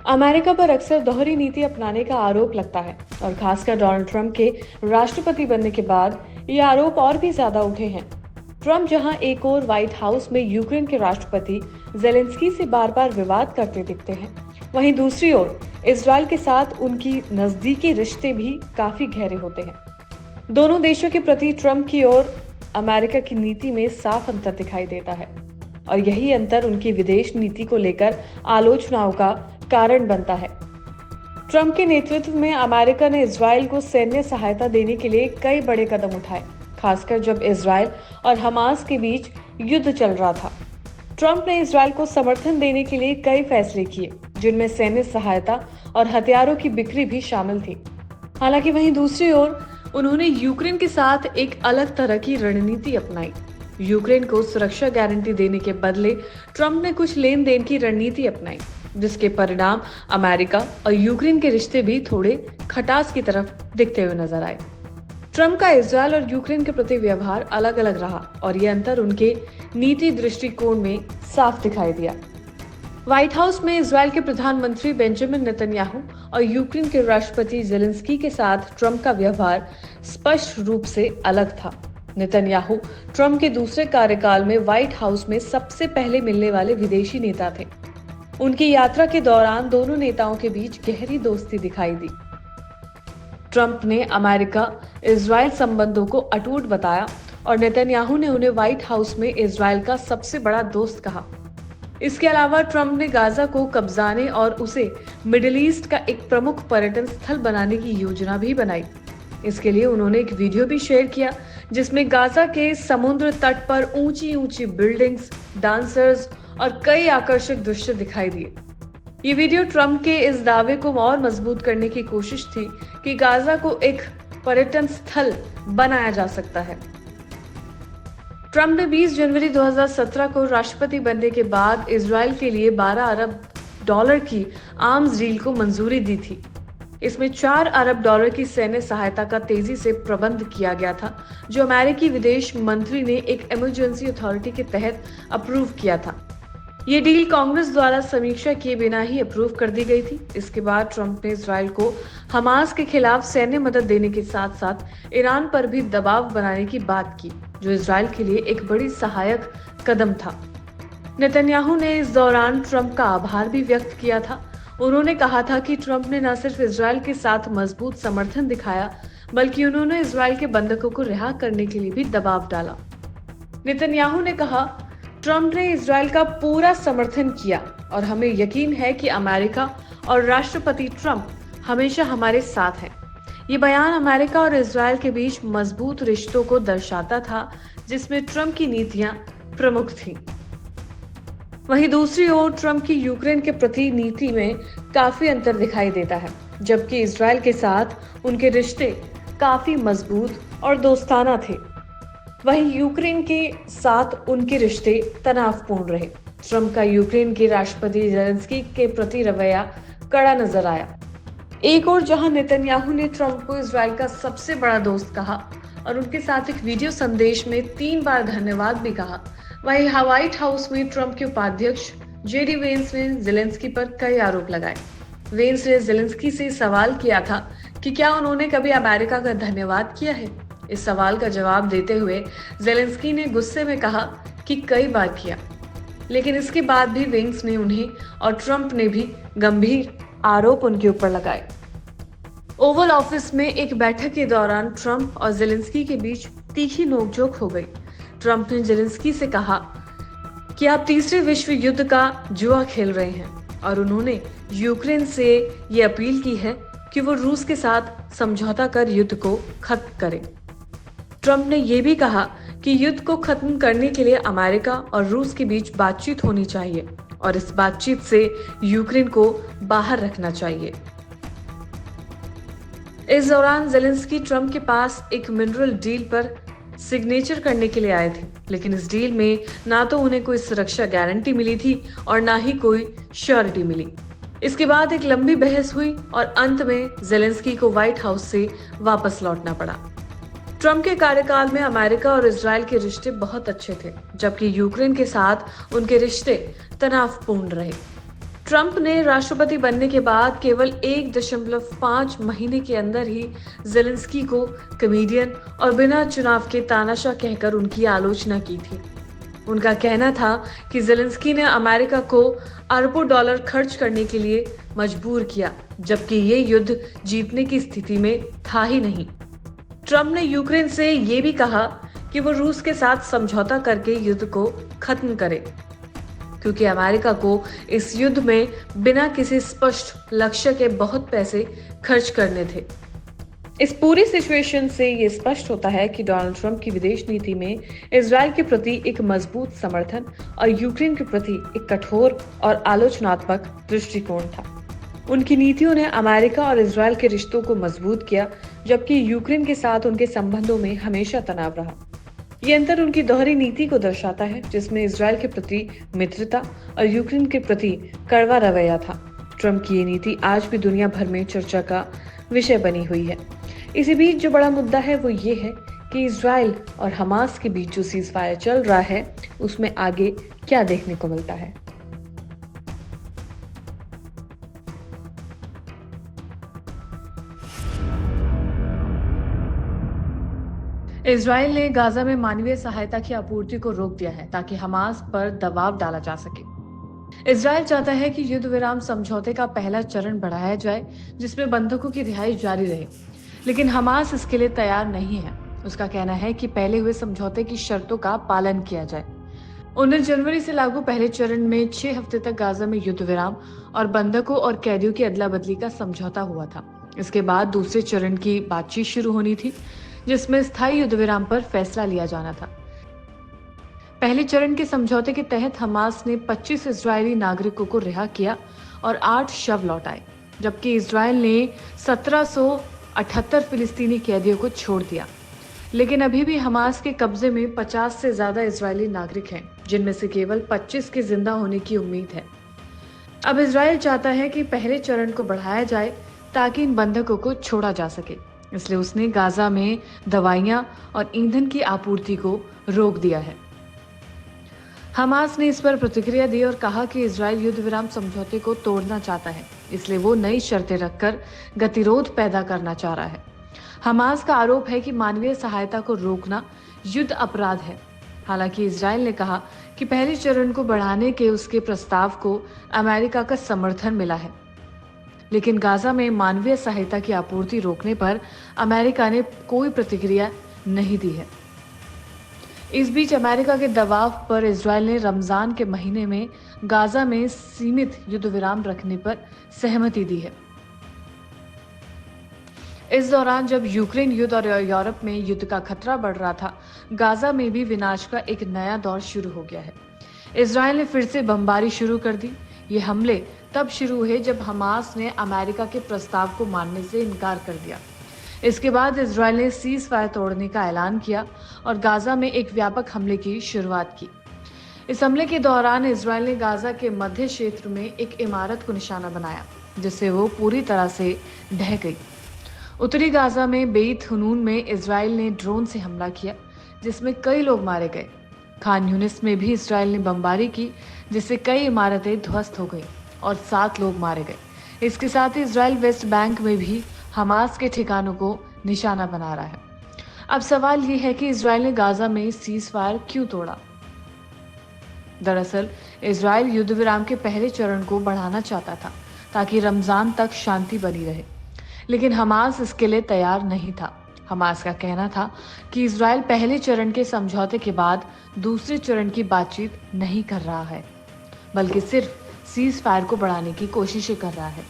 America पर अक्सर दोहरी नीति अपनाने का आरोप लगता है और खासकर डोनाल्ड ट्रंप के राष्ट्रपति बनने के बाद ये आरोप और भी ज्यादा उठे हैं। ट्रंप जहां एक और व्हाइट हाउस में यूक्रेन के राष्ट्रपति जेलेंस्की से बार बार विवाद करते दिखते हैं, वहीं दूसरी ओर इजरायल के साथ उनकी नजदीकी रिश्ते भी काफी गहरे होते हैं। दोनों देशों के प्रति ट्रंप की ओर अमेरिका की नीति में साफ अंतर दिखाई देता है और यही अंतर उनकी विदेश नीति को लेकर आलोचनाओं का कारण बनता है। ट्रंप के नेतृत्व में अमेरिका ने इजरायल को सैन्य सहायता देने के लिए कई बड़े कदम उठाए, खासकर जब इजरायल और हमास के बीच युद्ध चल रहा था। ट्रंप ने इजरायल को समर्थन देने के लिए कई फैसले किए, जिनमें सैन्य सहायता और हथियारों की बिक्री भी शामिल थी। हालांकि वहीं दूसरी ओर उन्होंने यूक्रेन के साथ एक अलग तरह की रणनीति अपनाई। यूक्रेन को सुरक्षा गारंटी देने के बदले ट्रंप ने कुछ लेन देन की रणनीति अपनाई, जिसके परिणाम अमेरिका और यूक्रेन के रिश्ते भी थोड़े खटास की तरफ दिखते हुए नजर आए। ट्रंप का इजरायल और यूक्रेन के प्रति व्यवहार अलग अलग रहा और ये अंतर उनके नीति दृष्टिकोण में साफ दिखाई दिया। व्हाइट हाउस में इजरायल के प्रधानमंत्री बेंजामिन नेतन्याहू और यूक्रेन के राष्ट्रपति जेलेंस्की के साथ ट्रंप का व्यवहार स्पष्ट रूप से अलग था। नेतन्याहू ट्रंप के दूसरे कार्यकाल में व्हाइट हाउस में सबसे पहले मिलने वाले विदेशी नेता थे। उनकी यात्रा के दौरान दोनों नेताओं के बीच गहरी दोस्ती दिखाई दी। ट्रंप ने अमेरिका इजरायल संबंधों को अटूट बताया और नेतन्याहू ने उन्हें व्हाइट हाउस में इजरायल का सबसे बड़ा दोस्त कहा। इसके अलावा ट्रंप ने गाजा को कब्जाने और उसे मिडिल ईस्ट का एक प्रमुख पर्यटन स्थल बनाने की योजना भी बनाई। इसके लिए उन्होंने एक वीडियो भी शेयर किया, जिसमें गाजा के समुद्र तट पर ऊंची ऊंची बिल्डिंग्स, डांसर्स और कई आकर्षक दृश्य दिखाई दिए। ये वीडियो ट्रंप के इस दावे को और मजबूत करने की कोशिश थी कि गाजा को एक पर्यटन स्थल बनाया जा सकता है। ट्रंप ने 20 जनवरी 2017 को राष्ट्रपति बनने के बाद इजरायल के लिए 12 अरब डॉलर की आर्म्स डील को मंजूरी दी थी। इसमें 4 अरब डॉलर की सैन्य सहायता का तेजी से प्रबंध किया गया था, जो अमेरिकी विदेश मंत्री ने एक इमरजेंसी अथॉरिटी के तहत अप्रूव किया था। ये डील कांग्रेस द्वारा समीक्षा किए बिना ही अप्रूव कर दी गई थी। इसके बाद ट्रंप ने इजरायल को हमास के खिलाफ सैन्य मदद देने के साथ साथ ईरान पर भी दबाव बनाने की बात की, जो इजरायल के लिए एक बड़ी सहायक कदम था। नेतन्याहू ने इस दौरान ट्रंप का आभार भी व्यक्त किया था। उन्होंने कहा था कि ट्रंप ने न सिर्फ इजरायल के साथ मजबूत समर्थन दिखाया, बल्कि उन्होंने इजरायल के बंधकों को रिहा करने के लिए भी दबाव डाला। नेतन्याहू ने कहा, ट्रंप ने इजरायल का पूरा समर्थन किया और हमें यकीन है कि अमेरिका और राष्ट्रपति ट्रंप हमेशा हमारे साथ हैं। ये बयान अमेरिका और इजरायल के बीच मजबूत रिश्तों को दर्शाता था, जिसमें ट्रंप की नीतियां प्रमुख थीं। वहीं दूसरी ओर ट्रंप की यूक्रेन के प्रति नीति में काफी अंतर दिखाई देता है, जबकि इजरायल के साथ उनके रिश्ते काफी मजबूत और दोस्ताना थे। वहीं यूक्रेन के साथ उनके रिश्ते तनावपूर्ण रहे। ट्रंप का यूक्रेन के राष्ट्रपति जेलेंस्की के प्रति रवैया कड़ा नजर आया। एक और जहां नेतन्याहू ने ट्रंप को इजरायल का सबसे बड़ा दोस्त कहा और उनके साथ एक वीडियो संदेश में 3 बार धन्यवाद भी कहा, वहीं व्हाइट हाउस में ट्रंप के उपाध्यक्ष जेडी वेंस ने जेलेंस्की पर कई आरोप लगाए। वेंस ने जेलेंस्की से सवाल किया था कि क्या उन्होंने कभी अमेरिका का धन्यवाद किया है। इस सवाल का जवाब देते हुए जेलेंस्की ने गुस्से में कहा कि कई बार किया, लेकिन इसके बाद भी वेंस ने उन्हें और ट्रंप ने भी गंभीर आरोप उनके ऊपर लगाए। ओवल ऑफिस में एक बैठक के दौरान ट्रंप और जेलेंस्की के बीच तीखी नोकझोंक हो गई। ट्रंप ने जेलेंस्की से कहा कि आप तीसरे विश्व युद्ध का जुआ खेल रहे हैं और उन्होंने यूक्रेन से ये अपील की है कि वो रूस के साथ समझौता कर युद्ध को खत्म करे। ट्रंप ने यह भी कहा कि युद्ध को खत्म करने के लिए अमेरिका और रूस के बीच बातचीत होनी चाहिए और इस बातचीत से यूक्रेन को बाहर रखना चाहिए। इस दौरान जेलेंस्की ट्रंप के पास एक मिनरल डील पर सिग्नेचर करने के लिए आए थे, लेकिन इस डील में ना तो उन्हें कोई सुरक्षा गारंटी मिली थी और ना ही कोई श्योरिटी मिली। इसके बाद एक लंबी बहस हुई और अंत में जेलेंस्की को व्हाइट हाउस से वापस लौटना पड़ा। ट्रंप के कार्यकाल में अमेरिका और इजरायल के रिश्ते बहुत अच्छे थे, जबकि यूक्रेन के साथ उनके रिश्ते तनावपूर्ण रहे। ट्रंप ने राष्ट्रपति बनने के बाद केवल 1.5 महीने के अंदर ही जेलेंस्की को कॉमेडियन और बिना चुनाव के तानाशाह कहकर उनकी आलोचना की थी। उनका कहना था कि जेलेंस्की ने अमेरिका को अरबों डॉलर खर्च करने के लिए मजबूर किया, जबकि ये युद्ध जीतने की स्थिति में था ही नहीं। ट्रंप ने यूक्रेन से ये भी कहा कि वो रूस के साथ समझौता करके युद्ध को खत्म करे, क्योंकि अमेरिका को इस युद्ध में बिना किसी स्पष्ट लक्ष्य के बहुत पैसे खर्च करने थे। इस पूरी सिचुएशन से ये स्पष्ट होता है कि डोनाल्ड ट्रंप की विदेश नीति में इजराइल के प्रति एक मजबूत समर्थन और यूक्रेन के प्रति एक कठोर और आलोचनात्मक दृष्टिकोण था। उनकी नीतियों ने अमेरिका और इजराइल के रिश्तों को मजबूत किया, जबकि यूक्रेन के साथ उनके संबंधों में हमेशा तनाव रहा। ये अंतर उनकी दोहरी नीति को दर्शाता है, जिसमें इजराइल के प्रति मित्रता और यूक्रेन के प्रति कड़वा रवैया था। ट्रंप की ये नीति आज भी दुनिया भर में चर्चा का विषय बनी हुई है। इसी बीच जो बड़ा मुद्दा है वो ये है कि इजराइल और हमास के बीच जो सीज फायर चल रहा है उसमें आगे क्या देखने को मिलता है। इजराइल ने गाजा में मानवीय सहायता की आपूर्ति को रोक दिया है ताकि हमास पर दबाव डाला जा सके। इजराइल चाहता है कि युद्ध विराम समझौते का पहला चरण बढ़ाया जाए, जिसमें बंधकों की रिहाई जारी रहे, लेकिन हमास इसके लिए तैयार नहीं है। उसका कहना है कि पहले हुए समझौते की शर्तों का पालन किया जाए। 19 जनवरी से लागू पहले चरण में 6 हफ्ते तक गाजा में युद्ध विराम और बंधकों और कैदियों की अदला बदली का समझौता हुआ था। इसके बाद दूसरे चरण की बातचीत शुरू होनी थी, जिसमें स्थायी युद्ध विराम पर फैसला लिया जाना था। पहले चरण के समझौते के तहत हमास ने 25 इजरायली नागरिकों को रिहा किया और 8 शव लौटाए, जबकि इजराइल ने 1778 फिलिस्तीनी कैदियों को छोड़ दिया। लेकिन अभी भी हमास के कब्जे में 50 से ज्यादा इजरायली नागरिक हैं, जिनमें से केवल 25 के जिंदा होने की उम्मीद है। अब इजराइल चाहता है कि पहले चरण को बढ़ाया जाए ताकि इन बंधकों को छोड़ा जा सके, इसलिए उसने गाजा में दवाइयां और ईंधन की आपूर्ति को रोक दिया है। हमास ने इस पर प्रतिक्रिया दी और कहा कि इजराइल युद्ध विराम समझौते को तोड़ना चाहता है, इसलिए वो नई शर्तें रखकर गतिरोध पैदा करना चाह रहा है। हमास का आरोप है कि मानवीय सहायता को रोकना युद्ध अपराध है। हालांकि इजराइल ने कहा कि पहले चरण को बढ़ाने के उसके प्रस्ताव को अमेरिका का समर्थन मिला है, लेकिन गाजा में मानवीय सहायता की आपूर्ति रोकने पर अमेरिका ने कोई प्रतिक्रिया नहीं दी है। इस बीच अमेरिका के दबाव पर इजराइल ने रमजान के महीने में गाजा में सीमित युद्ध विराम रखने पर सहमति दी है। इस दौरान जब यूक्रेन युद्ध और यूरोप में युद्ध का खतरा बढ़ रहा था, गाजा में भी विनाश का एक नया दौर शुरू हो गया है। इजराइल ने फिर से बमबारी शुरू कर दी। ये हमले तब शुरू हुए जब हमास ने अमेरिका के प्रस्ताव को मानने से इनकार कर दिया। इसके बाद इजराइल ने सीज फायर तोड़ने का ऐलान किया और गाजा में एक व्यापक हमले की शुरुआत की। इस हमले के दौरान इजराइल ने गाजा के मध्य क्षेत्र में एक इमारत को निशाना बनाया, जिससे वो पूरी तरह से ढह गई। उत्तरी गाजा में बेत हुनून में इजराइल ने ड्रोन से हमला किया, जिसमें कई लोग मारे गए। खान यूनिस में भी इजराइल ने बमबारी की, जिससे कई इमारतें ध्वस्त हो गई और 7 लोग मारे गए। इसके साथ ही इजराइल वेस्ट बैंक में भी हमास के ठिकानों को निशाना बना रहा है। अब सवाल ये है कि इजराइल ने गाजा में सीज फायर क्यों तोड़ा? दरअसल इजराइल युद्ध विराम के पहले चरण को बढ़ाना चाहता था ताकि रमजान तक शांति बनी रहे, लेकिन हमास इसके लिए तैयार नहीं था। हमास का कहना था कि इजराइल पहले चरण के समझौते के बाद दूसरे चरण की बातचीत नहीं कर रहा है, बल्कि सिर्फ सीज फायर को बढ़ाने की कोशिशें कर रहा है।